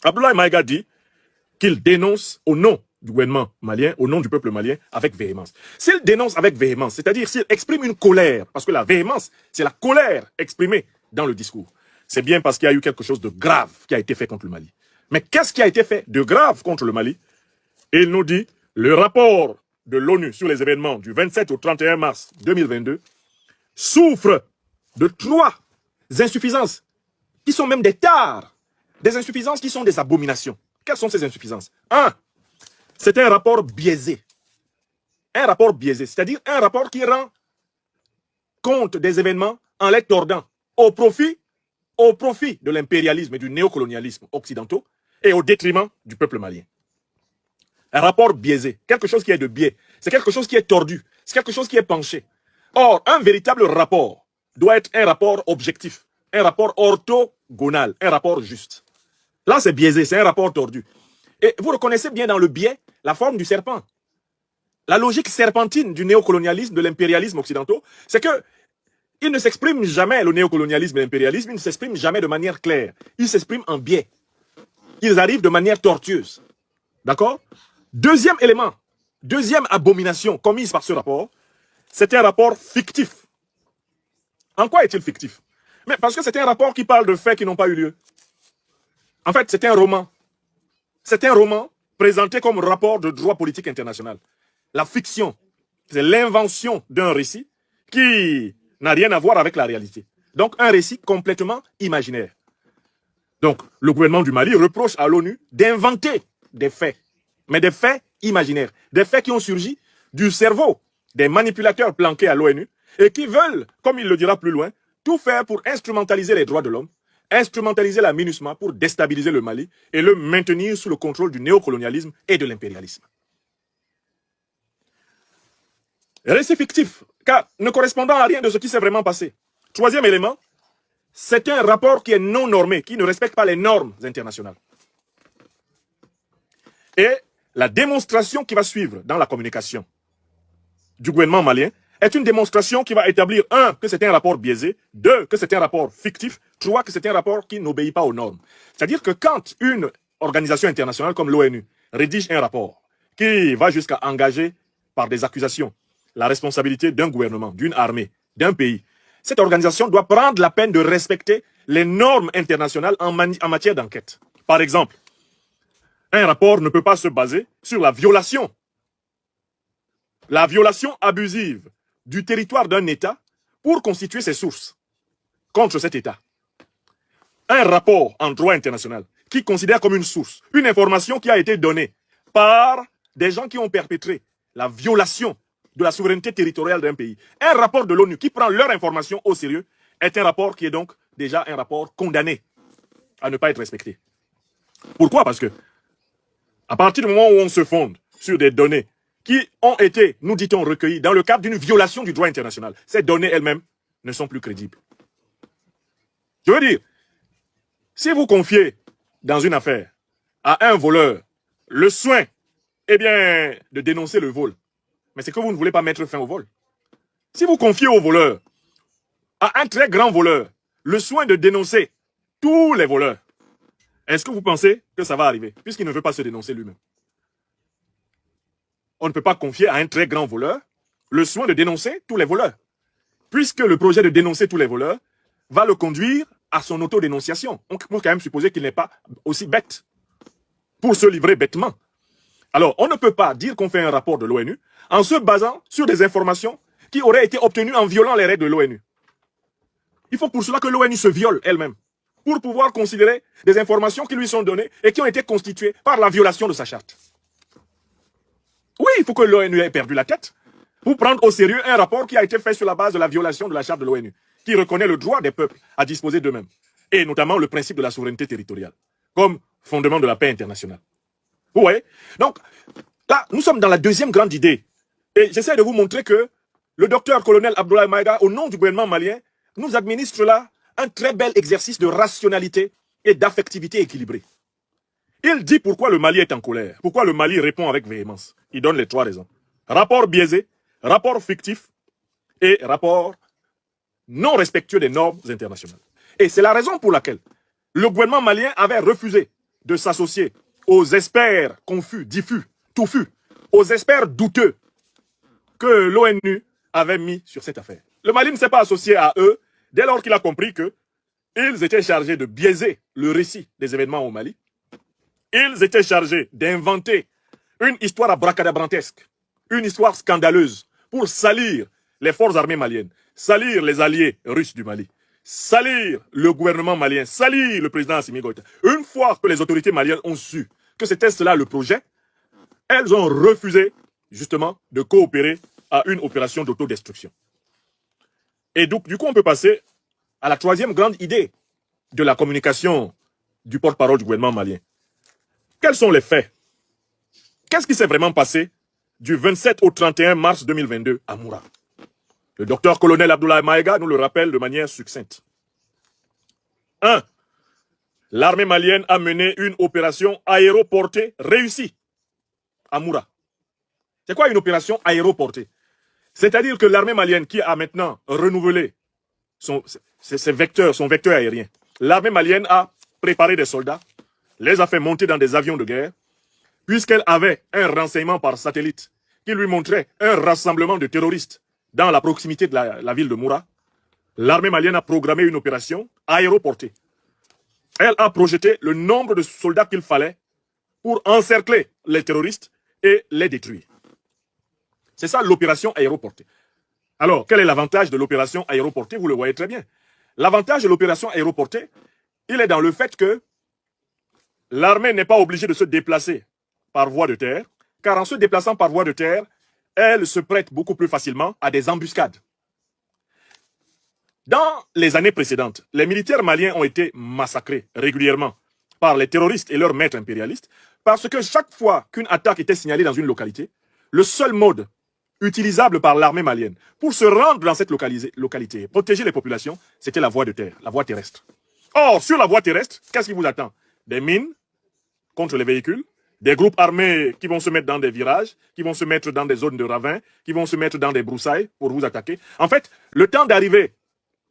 Abdoulaye Maïga dit qu'il dénonce au nom du gouvernement malien, au nom du peuple malien, avec véhémence. S'il dénonce avec véhémence, c'est-à-dire s'il exprime une colère, parce que la véhémence, c'est la colère exprimée dans le discours, c'est bien parce qu'il y a eu quelque chose de grave qui a été fait contre le Mali. Mais qu'est-ce qui a été fait de grave contre le Mali? Il nous dit, le rapport de l'ONU sur les événements du 27 au 31 mars 2022 souffre de 3 insuffisances qui sont même des tares, des insuffisances qui sont des abominations. Quelles sont ces insuffisances? 1. C'est un rapport biaisé. Un rapport biaisé, c'est-à-dire un rapport qui rend compte des événements en les tordant au profit de l'impérialisme et du néocolonialisme occidentaux et au détriment du peuple malien. Un rapport biaisé, quelque chose qui est de biais, c'est quelque chose qui est tordu, c'est quelque chose qui est penché. Or, un véritable rapport doit être un rapport objectif, un rapport orthogonal, un rapport juste. Là, c'est biaisé, c'est un rapport tordu. Et vous reconnaissez bien dans le biais la forme du serpent. La logique serpentine du néocolonialisme, de l'impérialisme occidentaux, c'est que il ne s'exprime jamais, le néocolonialisme et l'impérialisme, il ne s'exprime jamais de manière claire. Ils s'expriment en biais. Ils arrivent de manière tortueuse. D'accord? Deuxième élément, deuxième abomination commise par ce rapport, c'est un rapport fictif. En quoi est-il fictif? Mais parce que c'est un rapport qui parle de faits qui n'ont pas eu lieu. En fait, c'est un roman. C'est un roman présenté comme rapport de droit politique international. La fiction, c'est l'invention d'un récit qui n'a rien à voir avec la réalité. Donc, un récit complètement imaginaire. Donc, le gouvernement du Mali reproche à l'ONU d'inventer des faits, mais des faits imaginaires, des faits qui ont surgi du cerveau des manipulateurs planqués à l'ONU et qui veulent, comme il le dira plus loin, tout faire pour instrumentaliser les droits de l'homme, instrumentaliser la MINUSMA pour déstabiliser le Mali et le maintenir sous le contrôle du néocolonialisme et de l'impérialisme. Récit fictif, car ne correspondant à rien de ce qui s'est vraiment passé. Troisième élément, c'est un rapport qui est non normé, qui ne respecte pas les normes internationales. Et la démonstration qui va suivre dans la communication du gouvernement malien est une démonstration qui va établir, 1, que c'est un rapport biaisé, 2, que c'est un rapport fictif, 3, que c'est un rapport qui n'obéit pas aux normes. C'est-à-dire que quand une organisation internationale comme l'ONU rédige un rapport qui va jusqu'à engager par des accusations la responsabilité d'un gouvernement, d'une armée, d'un pays, cette organisation doit prendre la peine de respecter les normes internationales en matière d'enquête. Par exemple, un rapport ne peut pas se baser sur la violation abusive du territoire d'un État pour constituer ses sources contre cet État. Un rapport en droit international qui considère comme une source une information qui a été donnée par des gens qui ont perpétré la violation de la souveraineté territoriale d'un pays. Un rapport de l'ONU qui prend leur information au sérieux est un rapport qui est donc déjà un rapport condamné à ne pas être respecté. Pourquoi? Parce que à partir du moment où on se fonde sur des données qui ont été, nous dit-on, recueillies dans le cadre d'une violation du droit international, ces données elles-mêmes ne sont plus crédibles. Je veux dire, si vous confiez dans une affaire à un voleur le soin, eh bien, de dénoncer le vol, mais c'est que vous ne voulez pas mettre fin au vol. Si vous confiez au voleur, à un très grand voleur, le soin de dénoncer tous les voleurs, est-ce que vous pensez que ça va arriver, puisqu'il ne veut pas se dénoncer lui-même? On ne peut pas confier à un très grand voleur le soin de dénoncer tous les voleurs, puisque le projet de dénoncer tous les voleurs va le conduire à son autodénonciation. On peut quand même supposer qu'il n'est pas aussi bête pour se livrer bêtement. Alors, on ne peut pas dire qu'on fait un rapport de l'ONU en se basant sur des informations qui auraient été obtenues en violant les règles de l'ONU. Il faut pour cela que l'ONU se viole elle-même, pour pouvoir considérer des informations qui lui sont données et qui ont été constituées par la violation de sa charte. Oui, il faut que l'ONU ait perdu la tête pour prendre au sérieux un rapport qui a été fait sur la base de la violation de la charte de l'ONU, qui reconnaît le droit des peuples à disposer d'eux-mêmes, et notamment le principe de la souveraineté territoriale, comme fondement de la paix internationale. Vous voyez? Donc, là, nous sommes dans la deuxième grande idée. Et j'essaie de vous montrer que le docteur-colonel Abdoulaye Maïga, au nom du gouvernement malien, nous administre là un très bel exercice de rationalité et d'affectivité équilibrée. Il dit pourquoi le Mali est en colère, pourquoi le Mali répond avec véhémence. Il donne les 3 raisons. Rapport biaisé, rapport fictif et rapport non respectueux des normes internationales. Et c'est la raison pour laquelle le gouvernement malien avait refusé de s'associer aux experts confus, diffus, touffus, aux experts douteux que l'ONU avait mis sur cette affaire. Le Mali ne s'est pas associé à eux dès lors qu'il a compris qu'ils étaient chargés de biaiser le récit des événements au Mali. Ils étaient chargés d'inventer une histoire abracadabrantesque, une histoire scandaleuse pour salir les forces armées maliennes, salir les alliés russes du Mali, salir le gouvernement malien, salir le président Assimi Goïta. Une fois que les autorités maliennes ont su que c'était cela le projet, elles ont refusé justement de coopérer à une opération d'autodestruction. Et donc, du coup, on peut passer à la troisième grande idée de la communication du porte-parole du gouvernement malien. Quels sont les faits? Qu'est-ce qui s'est vraiment passé du 27 au 31 mars 2022 à Moura? Le docteur-colonel Abdoulaye Maïga nous le rappelle de manière succincte. 1. L'armée malienne a mené une opération aéroportée réussie à Moura. C'est quoi une opération aéroportée? C'est-à-dire que l'armée malienne qui a maintenant renouvelé son vecteur aérien, l'armée malienne a préparé des soldats, les a fait monter dans des avions de guerre, puisqu'elle avait un renseignement par satellite qui lui montrait un rassemblement de terroristes dans la proximité de la ville de Moura. L'armée malienne a programmé une opération aéroportée. Elle a projeté le nombre de soldats qu'il fallait pour encercler les terroristes et les détruire. C'est ça l'opération aéroportée. Alors, quel est l'avantage de l'opération aéroportée? Vous le voyez très bien. L'avantage de l'opération aéroportée, il est dans le fait que l'armée n'est pas obligée de se déplacer par voie de terre, car en se déplaçant par voie de terre, elle se prête beaucoup plus facilement à des embuscades. Dans les années précédentes, les militaires maliens ont été massacrés régulièrement par les terroristes et leurs maîtres impérialistes, parce que chaque fois qu'une attaque était signalée dans une localité, le seul mode utilisable par l'armée malienne pour se rendre dans cette localité et protéger les populations, c'était la voie de terre, la voie terrestre. Or, sur la voie terrestre, qu'est-ce qui vous attend? Des mines contre les véhicules, des groupes armés qui vont se mettre dans des virages, qui vont se mettre dans des zones de ravins, qui vont se mettre dans des broussailles pour vous attaquer. En fait, le temps d'arriver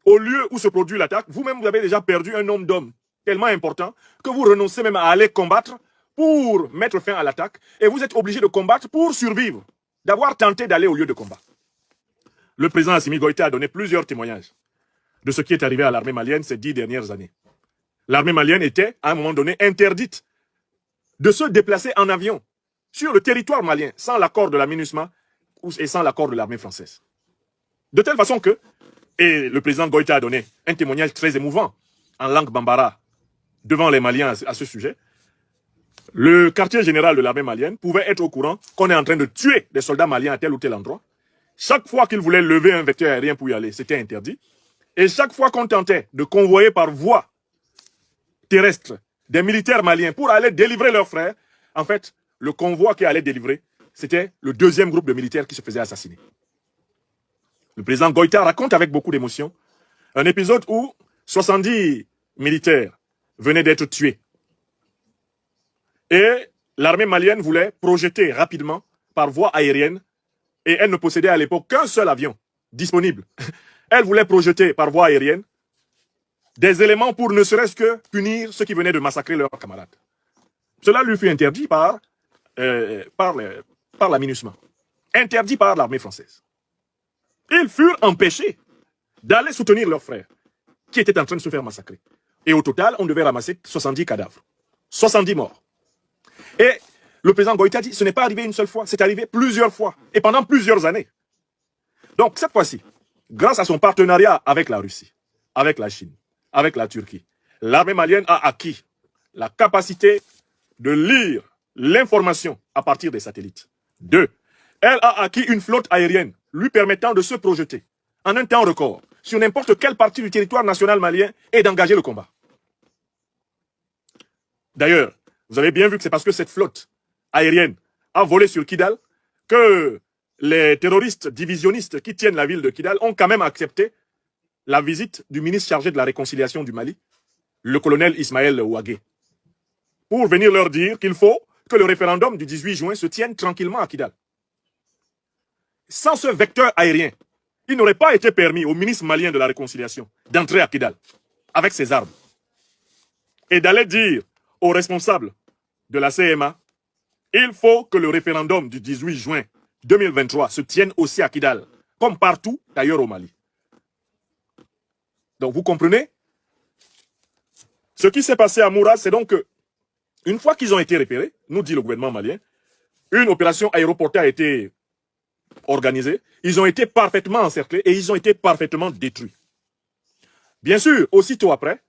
au lieu où se produit l'attaque, vous-même, vous avez déjà perdu un nombre d'hommes tellement important que vous renoncez même à aller combattre pour mettre fin à l'attaque et vous êtes obligé de combattre pour survivre, d'avoir tenté d'aller au lieu de combat. Le président Assimi Goïta a donné plusieurs témoignages de ce qui est arrivé à l'armée malienne ces 10 dernières années. L'armée malienne était, à un moment donné, interdite de se déplacer en avion sur le territoire malien sans l'accord de la MINUSMA et sans l'accord de l'armée française. De telle façon que, et le président Goïta a donné un témoignage très émouvant en langue bambara devant les Maliens à ce sujet, le quartier général de l'armée malienne pouvait être au courant qu'on est en train de tuer des soldats maliens à tel ou tel endroit. Chaque fois qu'il voulait lever un vecteur aérien pour y aller, c'était interdit. Et chaque fois qu'on tentait de convoyer par voie terrestre des militaires maliens pour aller délivrer leurs frères, en fait, le convoi qui allait délivrer, c'était le deuxième groupe de militaires qui se faisait assassiner. Le président Goïta raconte avec beaucoup d'émotion un épisode où 70 militaires venaient d'être tués. Et l'armée malienne voulait projeter rapidement par voie aérienne, et elle ne possédait à l'époque qu'un seul avion disponible. Elle voulait projeter par voie aérienne des éléments pour ne serait-ce que punir ceux qui venaient de massacrer leurs camarades. Cela lui fut interdit par la MINUSMA, interdit par l'armée française. Ils furent empêchés d'aller soutenir leurs frères qui étaient en train de se faire massacrer. Et au total, on devait ramasser 70 cadavres, 70 morts. Et le président Goïta dit, ce n'est pas arrivé une seule fois, c'est arrivé plusieurs fois, et pendant plusieurs années. Donc cette fois-ci, grâce à son partenariat avec la Russie, avec la Chine, avec la Turquie, l'armée malienne a acquis la capacité de lire l'information à partir des satellites. 2. Elle a acquis une flotte aérienne lui permettant de se projeter en un temps record sur n'importe quelle partie du territoire national malien et d'engager le combat. D'ailleurs, vous avez bien vu que c'est parce que cette flotte aérienne a volé sur Kidal que les terroristes divisionnistes qui tiennent la ville de Kidal ont quand même accepté la visite du ministre chargé de la réconciliation du Mali, le colonel Ismaël Ouagé, pour venir leur dire qu'il faut que le référendum du 18 juin se tienne tranquillement à Kidal. Sans ce vecteur aérien, il n'aurait pas été permis au ministre malien de la réconciliation d'entrer à Kidal avec ses armes et d'aller dire aux responsables de la CMA, il faut que le référendum du 18 juin 2023 se tienne aussi à Kidal, comme partout d'ailleurs au Mali. Donc vous comprenez? Ce qui s'est passé à Moura, c'est donc que, une fois qu'ils ont été repérés, nous dit le gouvernement malien, une opération aéroportée a été organisés, ils ont été parfaitement encerclés et ils ont été parfaitement détruits. Bien sûr, aussitôt après,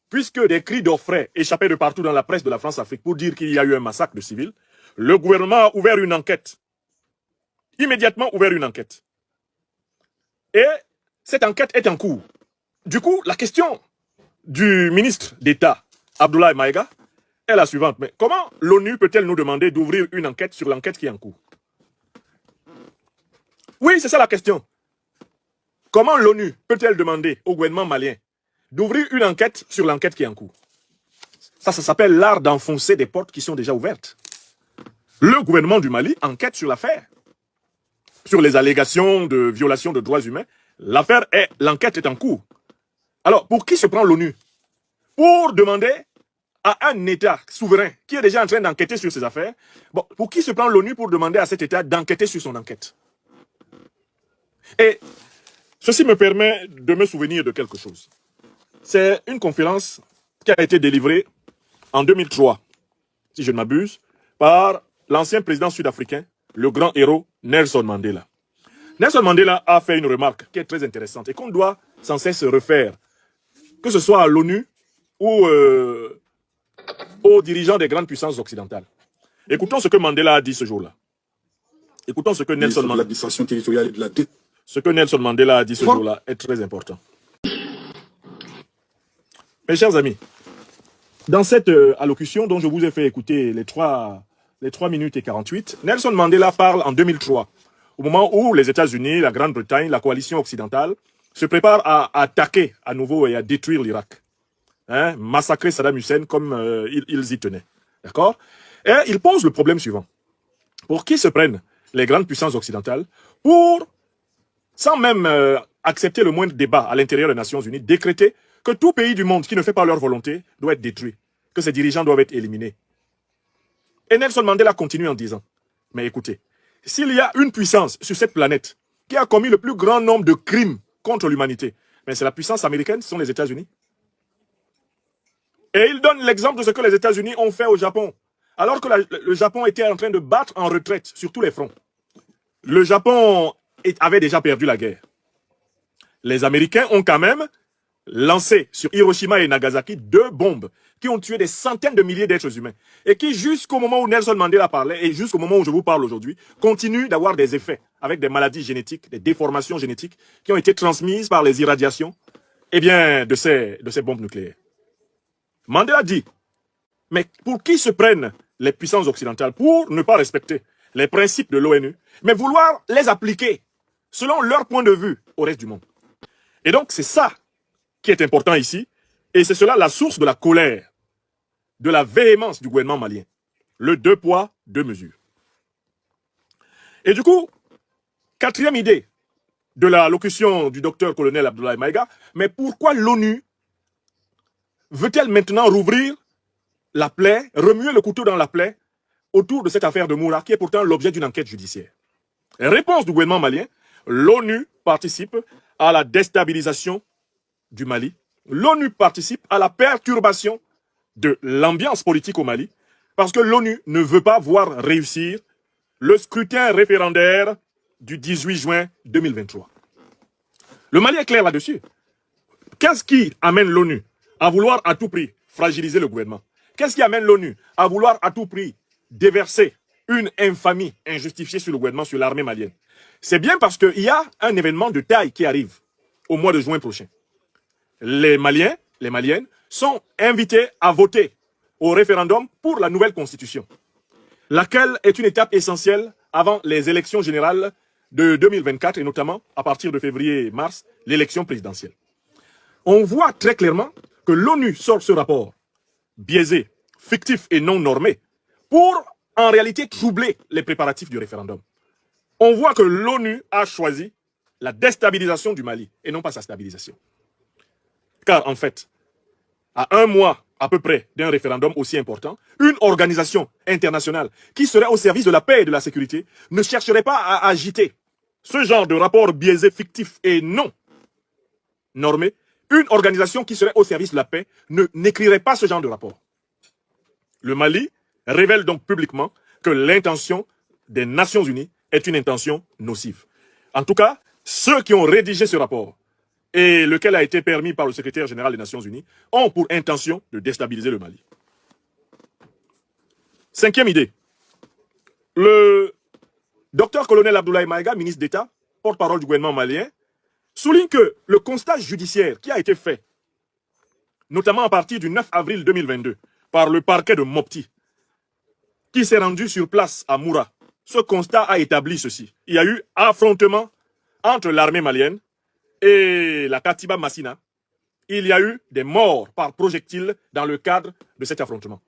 puisque des cris d'orfraie échappaient de partout dans la presse de la France-Afrique pour dire qu'il y a eu un massacre de civils, le gouvernement a ouvert une enquête. Immédiatement ouvert une enquête. Et cette enquête est en cours. Du coup, la question du ministre d'État, Abdoulaye Maïga, est la suivante. Mais comment l'ONU peut-elle nous demander d'ouvrir une enquête sur l'enquête qui est en cours? Oui, c'est ça la question. Comment l'ONU peut-elle demander au gouvernement malien d'ouvrir une enquête sur l'enquête qui est en cours? Ça s'appelle l'art d'enfoncer des portes qui sont déjà ouvertes. Le gouvernement du Mali enquête sur l'affaire. Sur les allégations de violation de droits humains, l'enquête est en cours. Alors, pour qui se prend l'ONU? Pour demander à un État souverain qui est déjà en train d'enquêter sur ses affaires, bon, pour qui se prend l'ONU pour demander à cet État d'enquêter sur son enquête? Et ceci me permet de me souvenir de quelque chose. C'est une conférence qui a été délivrée en 2003, si je ne m'abuse, par l'ancien président sud-africain, le grand héros Nelson Mandela. Nelson Mandela a fait une remarque qui est très intéressante et qu'on doit sans cesse refaire, que ce soit à l'ONU ou aux dirigeants des grandes puissances occidentales. Écoutons ce que Mandela a dit ce jour-là. Écoutons ce que Nelson Mandela l'administration territoriale et de la dette. Ce que Nelson Mandela a dit ce jour-là est très important. Mes chers amis, dans cette allocution dont je vous ai fait écouter les 3 minutes et 48, Nelson Mandela parle en 2003, au moment où les États-Unis, la Grande-Bretagne, la coalition occidentale se préparent à attaquer à nouveau et à détruire l'Irak. Hein, massacrer Saddam Hussein comme ils y tenaient. D'accord? Et il pose le problème suivant. Pour qui se prennent les grandes puissances occidentales pour, sans même accepter le moindre débat à l'intérieur des Nations Unies, décréter que tout pays du monde qui ne fait pas leur volonté doit être détruit, que ses dirigeants doivent être éliminés. Et Nelson Mandela continue en disant, mais écoutez, s'il y a une puissance sur cette planète qui a commis le plus grand nombre de crimes contre l'humanité, mais c'est la puissance américaine, ce sont les États-Unis. Et il donne l'exemple de ce que les États-Unis ont fait au Japon, alors que le Japon était en train de battre en retraite sur tous les fronts. Le Japon avait déjà perdu la guerre. Les Américains ont quand même lancé sur Hiroshima et Nagasaki 2 bombes qui ont tué des centaines de milliers d'êtres humains et qui, jusqu'au moment où Nelson Mandela parlait et jusqu'au moment où je vous parle aujourd'hui, continuent d'avoir des effets avec des maladies génétiques, des déformations génétiques qui ont été transmises par les irradiations de ces bombes nucléaires. Mandela dit, mais pour qui se prennent les puissances occidentales pour ne pas respecter les principes de l'ONU, mais vouloir les appliquer selon leur point de vue au reste du monde? Et donc, c'est ça qui est important ici, et c'est cela la source de la colère, de la véhémence du gouvernement malien. Le 2 poids, 2 mesures. Et du coup, 4e idée de la locution du docteur-colonel Abdoulaye Maïga, mais pourquoi l'ONU veut-elle maintenant rouvrir la plaie, remuer le couteau dans la plaie autour de cette affaire de Moura, qui est pourtant l'objet d'une enquête judiciaire? Réponse du gouvernement malien, l'ONU participe à la déstabilisation du Mali. L'ONU participe à la perturbation de l'ambiance politique au Mali, parce que l'ONU ne veut pas voir réussir le scrutin référendaire du 18 juin 2023. Le Mali est clair là-dessus. Qu'est-ce qui amène l'ONU à vouloir à tout prix fragiliser le gouvernement? Qu'est-ce qui amène l'ONU à vouloir à tout prix déverser une infamie injustifiée sur le gouvernement, sur l'armée malienne? C'est bien parce qu'il y a un événement de taille qui arrive au mois de juin prochain. Les Maliens, les Maliennes sont invités à voter au référendum pour la nouvelle constitution, laquelle est une étape essentielle avant les élections générales de 2024 et notamment à partir de février-mars, l'élection présidentielle. On voit très clairement que l'ONU sort ce rapport biaisé, fictif et non normé pour en réalité troubler les préparatifs du référendum. On voit que l'ONU a choisi la déstabilisation du Mali et non pas sa stabilisation. Car en fait, à 1 mois à peu près d'un référendum aussi important, une organisation internationale qui serait au service de la paix et de la sécurité ne chercherait pas à agiter ce genre de rapport biaisé, fictif et non normé. Une organisation qui serait au service de la paix n'écrirait pas ce genre de rapport. Le Mali révèle donc publiquement que l'intention des Nations Unies est une intention nocive. En tout cas, ceux qui ont rédigé ce rapport, et lequel a été permis par le secrétaire général des Nations Unies, ont pour intention de déstabiliser le Mali. Cinquième idée. Le docteur-colonel Abdoulaye Maïga, ministre d'État, porte-parole du gouvernement malien, souligne que le constat judiciaire qui a été fait, notamment à partir du 9 avril 2022, par le parquet de Mopti, qui s'est rendu sur place à Moura, ce constat a établi ceci. Il y a eu affrontement entre l'armée malienne et la Katiba Massina. Il y a eu des morts par projectile dans le cadre de cet affrontement.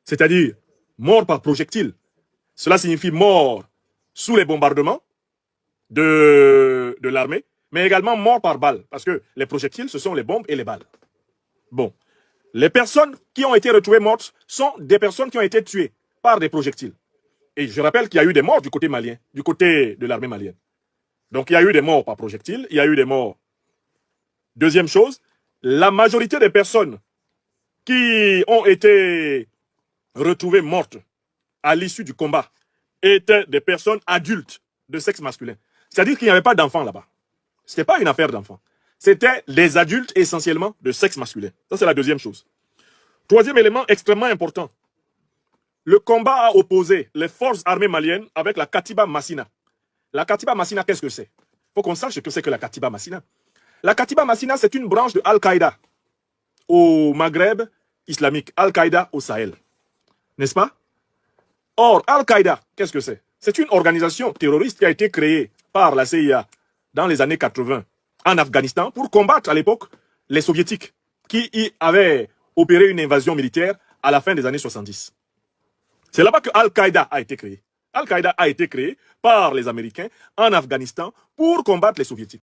C'est-à-dire, mort par projectile. Cela signifie mort sous les bombardements de l'armée, mais également mort par balle, parce que les projectiles, ce sont les bombes et les balles. Bon. Les personnes qui ont été retrouvées mortes sont des personnes qui ont été tuées par des projectiles. Et je rappelle qu'il y a eu des morts du côté malien, du côté de l'armée malienne. Donc il y a eu des morts par projectiles, il y a eu des morts. Deuxième chose, la majorité des personnes qui ont été retrouvées mortes à l'issue du combat étaient des personnes adultes de sexe masculin. C'est-à-dire qu'il n'y avait pas d'enfants là-bas. Ce n'était pas une affaire d'enfants. C'était des adultes essentiellement de sexe masculin. Ça, c'est la deuxième chose. Troisième élément extrêmement important. Le combat a opposé les forces armées maliennes avec la Katiba Massina. La Katiba Massina, qu'est-ce que c'est? Il faut qu'on sache ce que c'est que la Katiba Massina. La Katiba Massina, c'est une branche de Al-Qaïda au Maghreb islamique, Al-Qaïda au Sahel. N'est-ce pas? Or, Al-Qaïda, qu'est-ce que c'est? C'est une organisation terroriste qui a été créée par la CIA dans les années 80 en Afghanistan pour combattre à l'époque les soviétiques qui y avaient opéré une invasion militaire à la fin des années 70. C'est là-bas que Al-Qaïda a été créé. Al-Qaïda a été créé par les Américains en Afghanistan pour combattre les soviétiques.